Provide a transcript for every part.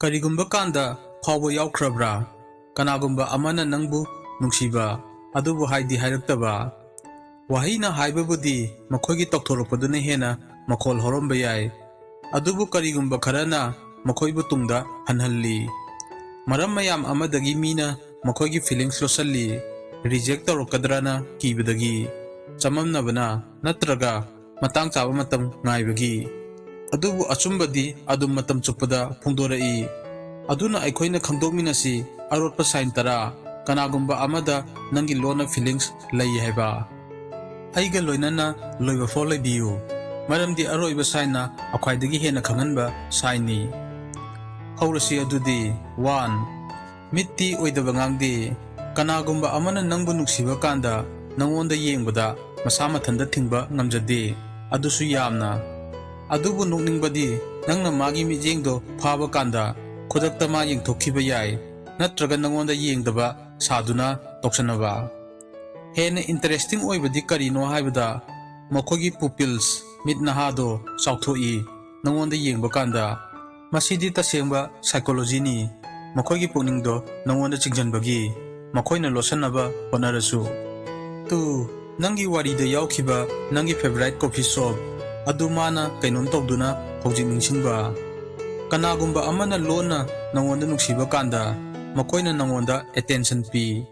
ꯀꯔꯤꯒꯨꯝꯕ ꯀꯥꯟꯗ ꯐꯥꯎꯕ ꯌꯥꯎꯈ꯭ꯔꯕ꯭ꯔꯥ? ꯀꯅꯥꯒꯨꯝꯕ ꯑꯃꯅ ꯅꯪꯕꯨ ꯅꯨꯡꯁꯤꯕ ꯑꯗꯨꯕꯨ ꯍꯥꯏꯗꯤ ꯍꯥꯏꯔꯛꯇꯕ? ꯋꯥꯍꯩꯅ ꯍꯥꯏꯕꯕꯨꯗꯤ ꯃꯈꯣꯏꯒꯤ ꯇꯧꯊꯣꯔꯛꯄꯗꯨꯅ ꯍꯦꯟꯅ ꯃꯈꯣꯜ ꯍꯧꯔꯝꯕ ꯌꯥꯏ, ꯑꯗꯨꯕꯨ ꯀꯔꯤꯒꯨꯝꯕ ꯈꯔꯅ ꯃꯈꯣꯏꯕꯨ ꯇꯨꯡꯗ ꯍꯟꯍꯜꯂꯤ꯫ ꯃꯔꯝ ꯃꯌꯥꯝ ꯑꯃꯗꯒꯤ ꯃꯤꯅ ꯃꯈꯣꯏꯒꯤ ꯐꯤꯂꯤꯡꯁ ꯂꯣꯠꯁꯤꯜꯂꯤ꯫ ꯔꯤꯖꯦꯛ ꯇꯧꯔꯛꯀꯗ꯭ꯔꯅ ꯀꯤꯕꯗꯒꯤ, ꯆꯃꯝꯅꯕꯅ, ꯅꯠꯇ꯭ꯔꯒ ꯃꯇꯥꯡ ꯆꯥꯕ ꯃꯇꯝ ꯉꯥꯏꯕꯒꯤ꯫ ꯑꯗꯨꯕꯨ ꯑꯆꯨꯝꯕꯗꯤ ꯑꯗꯨꯝ ꯃꯇꯝ ꯆꯨꯞꯄꯗ ꯐꯣꯡꯗꯣꯔꯛꯏ꯫ ꯑꯗꯨꯅ ꯑꯩꯈꯣꯏꯅ ꯈꯪꯗꯣꯛꯃꯤꯟꯅꯁꯤ ꯑꯔꯣꯠꯄ ꯁꯥꯏꯟ 10 ꯀꯅꯥꯒꯨꯝꯕ ꯑꯃꯗ ꯅꯪꯒꯤ ꯂꯣꯟꯅ ꯐꯤꯂꯤꯡꯁ ꯂꯩ ꯍꯥꯏꯕ꯫ ꯑꯩꯒ ꯂꯣꯏꯅꯅ ꯂꯣꯏꯕꯐꯥꯎ ꯂꯩꯕꯤꯌꯨ, ꯃꯔꯝꯗꯤ ꯑꯔꯣꯏꯕ ꯁꯥꯏꯟꯅ ꯑꯈ꯭ꯋꯥꯏꯗꯒꯤ ꯍꯦꯟꯅ ꯈꯪꯍꯟꯕ ꯁꯥꯏꯟꯅꯤ꯫ ꯍꯧꯔꯁꯤ ꯑꯗꯨꯗꯤ 1. ꯃꯤꯠꯇꯤ ꯑꯣꯏꯗꯕ ꯉꯥꯡꯗꯦ꯫ ꯀꯅꯥꯒꯨꯝꯕ ꯑꯃꯅ ꯅꯪꯕꯨ ꯅꯨꯡꯁꯤꯕ ꯀꯥꯟꯗ ꯅꯪꯉꯣꯟꯗ ꯌꯦꯡꯕꯗ ꯃꯁꯥ ꯃꯊꯟꯇ ꯊꯤꯡꯕ ꯉꯝꯖꯗꯦ, ꯑꯗꯨꯁꯨ ꯌꯥꯝꯅ꯫ ꯑꯗꯨꯕꯨ ꯅꯣꯛꯅꯤꯡꯕꯗꯤ ꯅꯪꯅ ꯃꯥꯒꯤ ꯃꯤꯠꯌꯦꯡꯗꯣ ꯐꯥꯕ ꯀꯥꯟꯗ ꯈꯨꯗꯛꯇ ꯃꯥ ꯌꯦꯡꯊꯣꯛꯈꯤꯕ ꯌꯥꯏ, ꯅꯠꯇ꯭ꯔꯒ ꯅꯪꯉꯣꯟꯗ ꯌꯦꯡꯗꯕ ꯁꯥꯗꯨꯅ ꯇꯧꯁꯟꯅꯕ꯫ ꯍꯦꯟꯅ ꯏꯟꯇꯔꯦꯁꯇꯤꯡ ꯑꯣꯏꯕꯗꯤ ꯀꯔꯤꯅꯣ ꯍꯥꯏꯕꯗ ꯃꯈꯣꯏꯒꯤ ꯄꯨꯄꯤꯜꯁ, ꯃꯤꯠ ꯅꯍꯥꯗꯣ ꯆꯥꯎꯊꯣꯛꯏ ꯅꯪꯉꯣꯟꯗ ꯌꯦꯡꯕ ꯀꯥꯟꯗ꯫ ꯃꯁꯤꯗꯤ ꯇꯁꯦꯡꯕ ꯁꯥꯏꯀꯣꯂꯣꯖꯤꯅꯤ, ꯃꯈꯣꯏꯒꯤ ꯄꯨꯛꯅꯤꯡꯗꯣ ꯅꯪꯉꯣꯟꯗ ꯆꯤꯡꯁꯤꯟꯕꯒꯤ, ꯃꯈꯣꯏꯅ ꯂꯣꯠꯁꯤꯟꯅꯕ ꯍꯣꯠꯅꯔꯁꯨ꯫ 2. ꯅꯪꯒꯤ ꯋꯥꯔꯤꯗ ꯌꯥꯎꯈꯤꯕ ꯅꯪꯒꯤ ꯐꯦꯚꯣꯔꯥꯏꯠ ꯀꯣꯐꯤ ꯁꯣꯞ ꯑꯗꯨ ꯃꯥꯅ ꯀꯩꯅꯣꯝ ꯇꯧꯗꯨꯅ ꯍꯧꯖꯤꯛ ꯅꯤꯡꯁꯤꯡꯕ꯫ ꯀꯅꯥꯒꯨꯝꯕ ꯑꯃꯅ ꯂꯣꯟꯅ ꯅꯪꯉꯣꯟꯗ ꯅꯨꯡꯁꯤꯕ ꯀꯥꯟꯗ ꯃꯈꯣꯏꯅ ꯅꯪꯉꯣꯟꯗ ꯑꯦꯇꯦꯟꯁꯟ ꯄꯤ,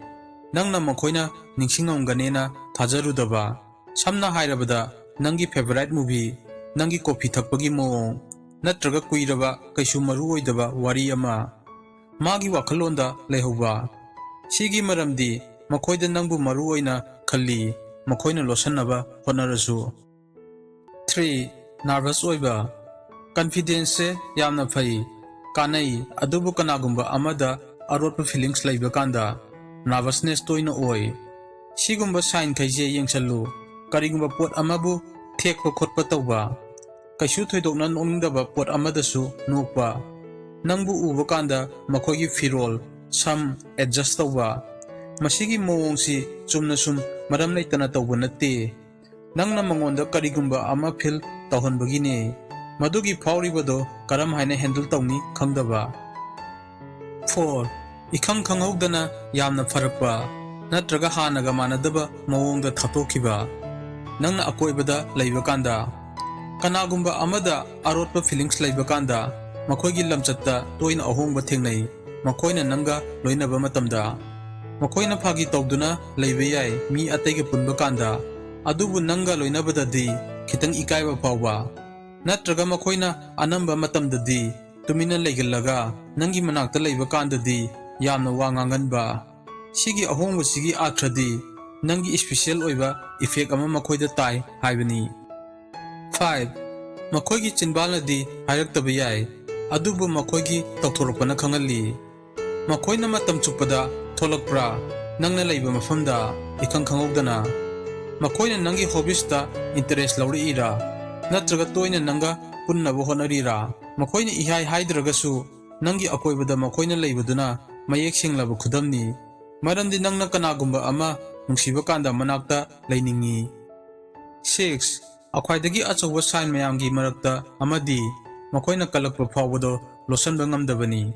ꯅꯪꯅ ꯃꯈꯣꯏꯅ ꯅꯤꯡꯁꯤꯡꯉꯝꯒꯅꯦꯅ ꯊꯥꯖꯔꯨꯗꯕ꯫ ꯁꯝꯅ ꯍꯥꯏꯔꯕꯗ ꯅꯪꯒꯤ ꯐꯦꯚꯣꯔꯥꯏꯠ ꯃꯨꯚꯤ, ꯅꯪꯒꯤ ꯀꯣꯐꯤ ꯊꯛꯄꯒꯤ ꯃꯑꯣꯡ, ꯅꯠꯇ꯭ꯔꯒ ꯀꯨꯏꯔꯕ ꯀꯩꯁꯨ ꯃꯔꯨ ꯑꯣꯏꯗꯕ ꯋꯥꯔꯤ ꯑꯃ ꯃꯥꯒꯤ ꯋꯥꯈꯜꯂꯣꯟꯗ ꯂꯩꯍꯧꯕ꯫ ꯁꯤꯒꯤ ꯃꯔꯝꯗꯤ ꯃꯈꯣꯏꯗ ꯅꯪꯕꯨ ꯃꯔꯨ ꯑꯣꯏꯅ ꯈꯜꯂꯤ, ꯃꯈꯣꯏꯅ ꯂꯣꯠꯁꯤꯟꯅꯕ ꯍꯣꯠꯅꯔꯁꯨ꯫ 3. ꯅꯔꯚꯁ ꯑꯣꯏꯕ꯫ ꯀꯟꯐꯤꯗꯦꯟꯁꯁꯦ ꯌꯥꯝꯅ ꯐꯩ, ꯀꯥꯟꯅꯩ, ꯑꯗꯨꯕꯨ ꯀꯅꯥꯒꯨꯝꯕ ꯑꯃꯗ ꯑꯔꯣꯠꯄ ꯐꯤꯂꯤꯡꯁ ꯂꯩꯕ ꯀꯥꯟꯗ ꯅꯔꯚꯁꯅꯦꯁ ꯇꯣꯏꯅ ꯑꯣꯏ꯫ ꯁꯤꯒꯨꯝꯕ ꯁꯥꯏꯟꯈꯩꯁꯦ ꯌꯦꯡꯁꯜꯂꯨ꯫ ꯀꯔꯤꯒꯨꯝꯕ ꯄꯣꯠ ꯑꯃꯕꯨ ꯊꯦꯛꯄ ꯈꯣꯠꯄ ꯇꯧꯕ, ꯀꯩꯁꯨ ꯊꯣꯏꯗꯣꯛꯅ ꯅꯣꯛꯅꯤꯡꯗꯕ ꯄꯣꯠ ꯑꯃꯗꯁꯨ ꯅꯣꯛꯄ, ꯅꯪꯕꯨ ꯎꯕ ꯀꯥꯟꯗ ꯃꯈꯣꯏꯒꯤ ꯐꯤꯔꯣꯜ, ꯁꯝ ꯑꯦꯗꯖꯁꯠ ꯇꯧꯕ꯫ ꯃꯁꯤꯒꯤ ꯃꯑꯣꯡꯁꯤ ꯆꯨꯝꯅ ꯁꯨꯝ ꯃꯔꯝ ꯂꯩꯇꯅ ꯇꯧꯕ ꯅꯠꯇꯦ, ꯅꯪꯅ ꯃꯉꯣꯟꯗ ꯀꯔꯤꯒꯨꯝꯕ ꯑꯃ ꯐꯤꯜ ꯇꯧꯍꯟꯕꯒꯤꯅꯦ꯫ ꯃꯗꯨꯒꯤ ꯐꯥꯎꯔꯤꯕꯗꯣ ꯀꯔꯝ ꯍꯥꯏꯅ ꯍꯦꯟꯗꯜ ꯇꯧꯅꯤ ꯈꯪꯗꯕ꯫ 4. ꯏꯈꯪ ꯈꯪꯍꯧꯗꯅ ꯌꯥꯝꯅ ꯐꯔꯛꯄ, ꯅꯠꯇ꯭ꯔꯒ ꯍꯥꯟꯅꯒ ꯃꯥꯟꯅꯗꯕ ꯃꯑꯣꯡꯗ ꯊꯥꯞꯇꯣꯛꯈꯤꯕ꯫ ꯅꯪꯅ ꯑꯀꯣꯏꯕꯗ ꯂꯩꯕ ꯀꯥꯟꯗ ꯀꯅꯥꯒꯨꯝꯕ ꯑꯃꯗ ꯑꯔꯣꯠꯄ ꯐꯤꯂꯤꯡꯁ ꯂꯩꯕ ꯀꯥꯟꯗ ꯃꯈꯣꯏꯒꯤ ꯂꯝꯆꯠꯇ ꯇꯣꯏꯅ ꯑꯍꯣꯡꯕ ꯊꯦꯡꯅꯩ꯫ ꯃꯈꯣꯏꯅ ꯅꯪꯒ ꯂꯣꯏꯅꯕ ꯃꯇꯝꯗ ꯃꯈꯣꯏꯅ ꯐꯥꯒꯤ ꯇꯧꯗꯨꯅ ꯂꯩꯕ ꯌꯥꯏ ꯃꯤ ꯑꯇꯩꯒ ꯄꯨꯟꯕ ꯀꯥꯟꯗ, ꯑꯗꯨꯕꯨ ꯅꯪꯒ ꯂꯣꯏꯅꯕꯗꯗꯤ ꯈꯤꯇꯪ ꯏꯀꯥꯏꯕ ꯐꯥꯎꯕ꯫ ꯅꯠꯇ꯭ꯔꯒ ꯃꯈꯣꯏꯅ ꯑꯅꯝꯕ ꯃꯇꯝꯗꯗꯤ ꯇꯨꯃꯤꯟꯅ ꯂꯩꯒꯜꯂꯒ ꯅꯪꯒꯤ ꯃꯅꯥꯛꯇ ꯂꯩꯕ ꯀꯥꯟꯗꯗꯤ ꯌꯥꯝꯅ ꯋꯥ ꯉꯥꯡꯒꯟꯕ꯫ ꯁꯤꯒꯤ ꯑꯍꯣꯡꯕꯁꯤꯒꯤ ꯑꯥꯔꯊ꯭ꯔꯗꯤ ꯅꯪꯒꯤ ꯏꯁꯄꯤꯁꯤꯑꯦꯜ ꯑꯣꯏꯕ ꯏꯐꯦꯛ ꯑꯃ ꯃꯈꯣꯏꯗ ꯇꯥꯏ ꯍꯥꯏꯕꯅꯤ꯫ 5. ꯃꯈꯣꯏꯒꯤ ꯆꯤꯟꯕꯥꯜꯅꯗꯤ ꯍꯥꯏꯔꯛꯇꯕ ꯌꯥꯏ, ꯑꯗꯨꯕꯨ ꯃꯈꯣꯏꯒꯤ ꯇꯧꯊꯣꯔꯛꯄꯅ ꯈꯪꯍꯜꯂꯤ꯫ ꯃꯈꯣꯏꯅ ꯃꯇꯝ ꯆꯨꯞꯄꯗ ꯊꯣꯛꯂꯛꯄ꯭ꯔꯥ ꯅꯪꯅ ꯂꯩꯕ ꯃꯐꯝꯗ ꯏꯈꯪ ꯈꯪꯍꯧꯗꯅ? ꯃꯈꯣꯏꯅ ꯅꯪꯒꯤ ꯍꯣꯕꯤꯁꯇ ꯏꯟꯇꯔꯦꯁ ꯂꯧꯔꯛꯏꯔꯥ, ꯅꯠꯇ꯭ꯔꯒ ꯇꯣꯏꯅ ꯅꯪꯒ ꯄꯨꯟꯅꯕ ꯍꯣꯠꯅꯔꯤꯔꯥ? ꯃꯈꯣꯏꯅ ꯏꯍꯥꯏ ꯍꯥꯏꯗ꯭ꯔꯒꯁꯨ ꯅꯪꯒꯤ ꯑꯀꯣꯏꯕꯗ ꯃꯈꯣꯏꯅ ꯂꯩꯕꯗꯨꯅ ꯃꯌꯦꯛ ꯁꯦꯡꯂꯕ ꯈꯨꯗꯝꯅꯤ, ꯃꯔꯝꯗꯤ ꯅꯪꯅ ꯀꯅꯥꯒꯨꯝꯕ ꯑꯃ ꯅꯨꯡꯁꯤꯕ ꯀꯥꯟꯗ ꯃꯅꯥꯛꯇ ꯂꯩꯅꯤꯡꯉꯤ꯫ 6. ꯑꯈ꯭ꯋꯥꯏꯗꯒꯤ ꯑꯆꯧꯕ ꯁꯥꯏꯟ ꯃꯌꯥꯝꯒꯤ ꯃꯔꯛꯇ ꯑꯃꯗꯤ ꯃꯈꯣꯏꯅ ꯀꯜꯂꯛꯄ ꯐꯥꯎꯕꯗꯣ ꯂꯣꯠꯁꯤꯟꯕ ꯉꯝꯗꯕꯅꯤ꯫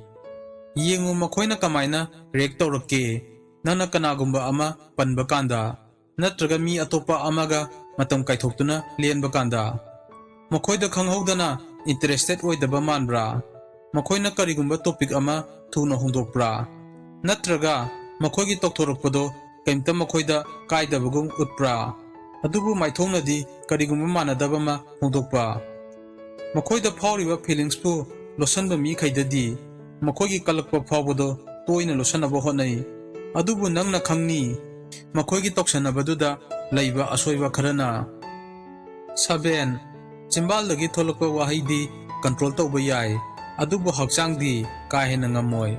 ꯌꯦꯡꯉꯨ ꯃꯈꯣꯏꯅ ꯀꯃꯥꯏꯅ ꯔꯤꯑꯦꯛ ꯇꯧꯔꯛꯀꯦ ꯅꯪꯅ ꯀꯅꯥꯒꯨꯝꯕ ꯑꯃ ꯄꯟꯕ ꯀꯥꯟꯗ, ꯅꯠꯇ꯭ꯔꯒ ꯃꯤ ꯑꯇꯣꯞꯄ ꯑꯃꯒ ꯃꯇꯝ ꯀꯥꯏꯊꯣꯛꯇꯨꯅ ꯂꯦꯟꯕ ꯀꯥꯟꯗ꯫ ꯃꯈꯣꯏꯗ ꯈꯪꯍꯧꯗꯅ ꯏꯟꯇꯔꯦꯁꯇꯦꯠ ꯑꯣꯏꯗꯕ ꯃꯥꯟꯕ꯭ꯔꯥ? ꯃꯈꯣꯏꯅ ꯀꯔꯤꯒꯨꯝꯕ ꯇꯣꯄꯤꯛ ꯑꯃ ꯊꯨꯅ ꯍꯣꯡꯗꯣꯛꯄ꯭ꯔꯥ? ꯅꯠꯇ꯭ꯔꯒ ꯃꯈꯣꯏꯒꯤ ꯇꯧꯊꯣꯔꯛꯄꯗꯣ ꯀꯩꯝꯇ ꯃꯈꯣꯏꯗ ꯀꯥꯏꯗꯕꯒꯨꯝ ꯎꯠꯄ꯭ꯔꯥ? ꯑꯗꯨꯕꯨ ꯃꯥꯏꯊꯣꯡꯅꯗꯤ ꯀꯔꯤꯒꯨꯝꯕ ꯃꯥꯟꯅꯗꯕ ꯑꯃ ꯐꯣꯡꯗꯣꯛꯄ꯫ ꯃꯈꯣꯏꯗ ꯐꯥꯎꯔꯤꯕ ꯐꯤꯂꯤꯡꯁꯄꯨ ꯂꯣꯠꯁꯤꯟꯕ ꯃꯤꯈꯩꯗꯗꯤ ꯃꯈꯣꯏꯒꯤ ꯀꯜꯂꯛꯄ ꯐꯥꯎꯕꯗꯣ ꯇꯣꯏꯅ ꯂꯣꯠꯁꯤꯟꯅꯕ ꯍꯣꯠꯅꯩ, ꯑꯗꯨꯕꯨ ꯅꯪꯅ ꯈꯪꯅꯤ ꯃꯈꯣꯏꯒꯤ ꯇꯧꯁꯟꯅꯕꯗꯨꯗ ꯂꯩꯕ ꯑꯁꯣꯏꯕ ꯈꯔꯅ꯫ 7. ꯆꯤꯝꯕꯥꯜꯗꯒꯤ ꯊꯣꯛꯂꯛꯄ ꯋꯥꯍꯩꯗꯤ ꯀꯟꯇ꯭ꯔꯣꯜ ꯇꯧꯕ ꯌꯥꯏ, ꯑꯗꯨꯕꯨ ꯍꯛꯆꯥꯡꯗꯤ ꯀꯥ ꯍꯦꯟꯅ ꯉꯝꯃꯣꯏ꯫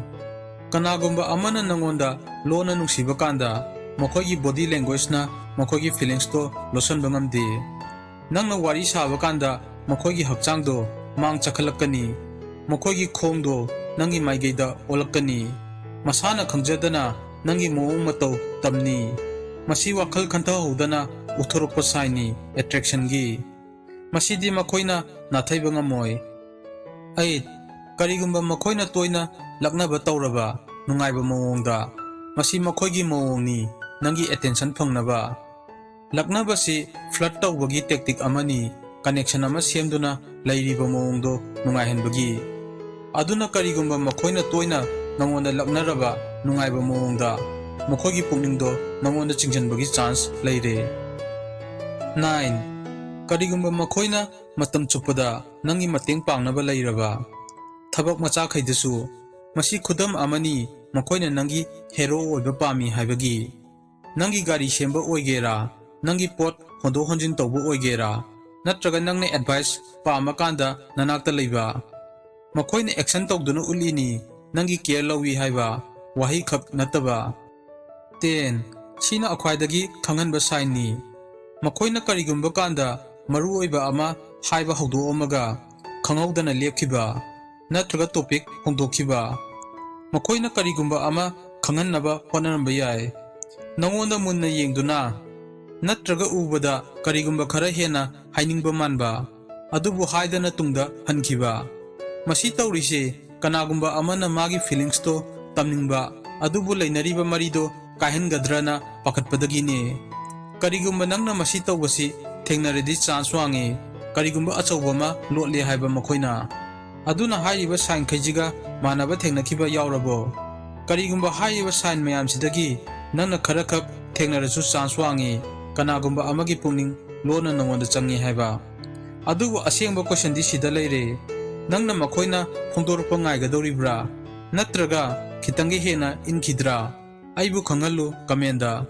ꯀꯅꯥꯒꯨꯝꯕ ꯑꯃꯅ ꯅꯪꯉꯣꯟꯗ ꯂꯣꯟꯅ ꯅꯨꯡꯁꯤꯕ ꯀꯥꯟꯗ ꯃꯈꯣꯏꯒꯤ ꯕꯣꯗꯤ ꯂꯦꯡꯒ꯭ꯋꯦꯖꯅ ꯃꯈꯣꯏꯒꯤ ꯐꯤꯂꯤꯡꯁꯇꯣ ꯂꯣꯠꯁꯤꯟꯕ ꯉꯝꯗꯦ꯫ ꯅꯪꯅ ꯋꯥꯔꯤ ꯁꯥꯕ ꯀꯥꯟꯗ ꯃꯈꯣꯏꯒꯤ ꯍꯛꯆꯥꯡꯗꯣ ꯃꯥꯡ ꯆꯈꯠꯂꯛꯀꯅꯤ, ꯃꯈꯣꯏꯒꯤ ꯈꯣꯡꯗꯣ ꯅꯪꯒꯤ ꯃꯥꯏꯀꯩꯗ ꯑꯣꯜꯂꯛꯀꯅꯤ, ꯃꯁꯥꯅ ꯈꯪꯖꯗꯅ ꯅꯪꯒꯤ ꯃꯑꯣꯡ ꯃꯇꯧ ꯇꯝꯅꯤ꯫ ꯃꯁꯤ ꯋꯥꯈꯜ ꯈꯟꯊꯍꯧꯗꯅ ꯎꯠꯊꯣꯔꯛꯄ ꯁꯥꯏꯟꯅꯤ ꯑꯦꯇ꯭ꯔꯦꯛꯁꯟꯒꯤ, ꯃꯁꯤꯗꯤ ꯃꯈꯣꯏꯅ ꯅꯥꯊꯩꯕ ꯉꯝꯃꯣꯏ꯫ 8. ꯀꯔꯤꯒꯨꯝꯕ ꯃꯈꯣꯏꯅ ꯇꯣꯏꯅ ꯂꯛꯅꯕ ꯇꯧꯔꯕ ꯅꯨꯡꯉꯥꯏꯕ ꯃꯑꯣꯡꯗ, ꯃꯁꯤ ꯃꯈꯣꯏꯒꯤ ꯃꯑꯣꯡꯅꯤ ꯅꯪꯒꯤ ꯑꯦꯇꯦꯟꯁꯟ ꯐꯪꯅꯕ꯫ ꯂꯛꯅꯕꯁꯤ ꯐ꯭ꯂꯔꯠ ꯇꯧꯕꯒꯤ ꯇꯦꯛꯇꯤꯛ ꯑꯃꯅꯤ, ꯀꯅꯦꯛꯁꯟ ꯑꯃ ꯁꯦꯝꯗꯨꯅ ꯂꯩꯔꯤꯕ ꯃꯑꯣꯡꯗꯣ ꯅꯨꯡꯉꯥꯏꯍꯟꯕꯒꯤ꯫ ꯑꯗꯨꯅ ꯀꯔꯤꯒꯨꯝꯕ ꯃꯈꯣꯏꯅ ꯇꯣꯏꯅ ꯅꯉꯣꯟꯗ ꯂꯛꯅꯔꯕ ꯅꯨꯡꯉꯥꯏꯕ ꯃꯑꯣꯡꯗ, ꯃꯈꯣꯏꯒꯤ ꯄꯨꯛꯅꯤꯡꯗꯣ ꯅꯉꯣꯟꯗ ꯆꯤꯡꯁꯤꯟꯕꯒꯤ ꯆꯥꯟꯁ ꯂꯩꯔꯦ꯫ 9. ꯀꯔꯤꯒꯨꯝꯕ ꯃꯈꯣꯏꯅ ꯃꯇꯝ ꯆꯨꯞꯄꯗ ꯅꯪꯒꯤ ꯃꯇꯦꯡ ꯄꯥꯡꯅꯕ ꯂꯩꯔꯕ ꯊꯕꯛ ꯃꯆꯥꯈꯩꯗꯁꯨ, ꯃꯁꯤ ꯈꯨꯗꯝ ꯑꯃꯅꯤ ꯃꯈꯣꯏꯅ ꯅꯪꯒꯤ ꯍꯦꯔꯣ ꯑꯣꯏꯕ ꯄꯥꯝꯃꯤ ꯍꯥꯏꯕꯒꯤ꯫ ꯅꯪꯒꯤ ꯒꯥꯔꯤ ꯁꯦꯝꯕ ꯑꯣꯏꯒꯦꯔꯥ, ꯅꯪꯒꯤ ꯄꯣꯠ ꯍꯣꯟꯗꯣꯛ ꯍꯣꯟꯖꯤꯟ ꯇꯧꯕ ꯑꯣꯏꯒꯦꯔꯥ, ꯅꯠꯇ꯭ꯔꯒ ꯅꯪꯅ ꯑꯦꯗꯚꯥꯏꯁ ꯄꯥꯝꯃꯀꯥꯟꯗ ꯅꯅꯥꯛꯇ ꯂꯩꯕ, ꯃꯈꯣꯏꯅ ꯑꯦꯛꯁꯟ ꯇꯧꯗꯨꯅ ꯎꯠꯂꯤꯅꯤ ꯅꯪꯒꯤ ꯀꯦꯌꯔ ꯂꯧꯏ ꯍꯥꯏꯕ, ꯋꯥꯍꯩ ꯈꯛ ꯅꯠꯇꯕ꯫ 10. ꯁꯤꯅ ꯑꯈ꯭ꯋꯥꯏꯗꯒꯤ ꯈꯪꯍꯟꯕ ꯁꯥꯏꯟꯅꯤ꯫ ꯃꯈꯣꯏꯅ ꯀꯔꯤꯒꯨꯝꯕ ꯀꯥꯟꯗ ꯃꯔꯨꯑꯣꯏꯕ ꯑꯃ ꯍꯥꯏꯕ ꯍꯧꯗꯣꯛꯑꯝꯃꯒ ꯈꯪꯍꯧꯗꯅ ꯂꯦꯞꯈꯤꯕ, ꯅꯠꯇ꯭ꯔꯒ ꯇꯣꯄꯤꯛ ꯍꯣꯡꯗꯣꯛꯈꯤꯕ, ꯃꯈꯣꯏꯅ ꯀꯔꯤꯒꯨꯝꯕ ꯑꯃ ꯈꯪꯍꯟꯅꯕ ꯍꯣꯠꯅꯔꯝꯕ ꯌꯥꯏ, ꯅꯉꯣꯟꯗ ꯃꯨꯟꯅ ꯌꯦꯡꯗꯨꯅ, ꯅꯠꯇ꯭ꯔꯒ ꯎꯕꯗ ꯀꯔꯤꯒꯨꯝꯕ ꯈꯔ ꯍꯦꯟꯅ ꯍꯥꯏꯅꯤꯡꯕ ꯃꯥꯟꯕ, ꯑꯗꯨꯕꯨ ꯍꯥꯏꯗꯅ ꯇꯨꯡꯗ ꯍꯟꯈꯤꯕ꯫ ꯃꯁꯤ ꯇꯧꯔꯤꯁꯦ ꯀꯅꯥꯒꯨꯝꯕ ꯑꯃꯅ ꯃꯥꯒꯤ ꯐꯤꯂꯤꯡꯁꯇꯣ ꯇꯝꯅꯤꯡꯕ, ꯑꯗꯨꯕꯨ ꯂꯩꯅꯔꯤꯕ ꯃꯔꯤꯗꯣ ꯀꯥꯏꯍꯟꯒꯗ꯭ꯔꯅ ꯄꯥꯈꯠꯄꯗꯒꯤꯅꯦ꯫ ꯀꯔꯤꯒꯨꯝꯕ ꯅꯪꯅ ꯃꯁꯤ ꯇꯧꯕꯁꯤ ꯊꯦꯡꯅꯔꯗꯤ ꯆꯥꯟꯁ ꯋꯥꯡꯉꯤ ꯀꯔꯤꯒꯨꯝꯕ ꯑꯆꯧꯕ ꯑꯃ ꯂꯣꯠꯂꯦ ꯍꯥꯏꯕ ꯃꯈꯣꯏꯅ꯫ ꯑꯗꯨꯅ ꯍꯥꯏꯔꯤꯕ ꯁꯥꯏꯟꯈꯩꯁꯤꯒ ꯃꯥꯟꯅꯕ ꯊꯦꯡꯅꯈꯤꯕ ꯌꯥꯎꯔꯕꯣ? ꯀꯔꯤꯒꯨꯝꯕ ꯍꯥꯏꯔꯤꯕ ꯁꯥꯏꯟ ꯃꯌꯥꯝꯁꯤꯗꯒꯤ ꯅꯪꯅ ꯈꯔꯈꯛ ꯊꯦꯡꯅꯔꯁꯨ ꯆꯥꯟꯁ ꯋꯥꯡꯉꯤ ꯀꯅꯥꯒꯨꯝꯕ ꯑꯃꯒꯤ ꯄꯨꯛꯅꯤꯡ ꯂꯣꯟꯅ ꯅꯉꯣꯟꯗ ꯆꯪꯉꯤ ꯍꯥꯏꯕ꯫ ꯑꯗꯨꯕꯨ ꯑꯁꯦꯡꯕ ꯀꯣꯏꯁꯟꯗꯤ ꯁꯤꯗ ꯂꯩꯔꯦ, ꯅꯪꯅ ꯃꯈꯣꯏꯅ ꯐꯣꯡꯗꯣꯔꯛꯄ ꯉꯥꯏꯒꯗꯧꯔꯤꯕ꯭ꯔꯥ? ꯅꯠꯇ꯭ꯔꯒ ꯈꯤꯇꯪꯒ ꯍꯦꯟꯅ ꯏꯟꯈꯤꯗ꯭ꯔꯥ? ꯑꯩꯕꯨ ꯈꯪꯍꯜꯂꯨ ꯀꯃꯦꯟꯗ꯫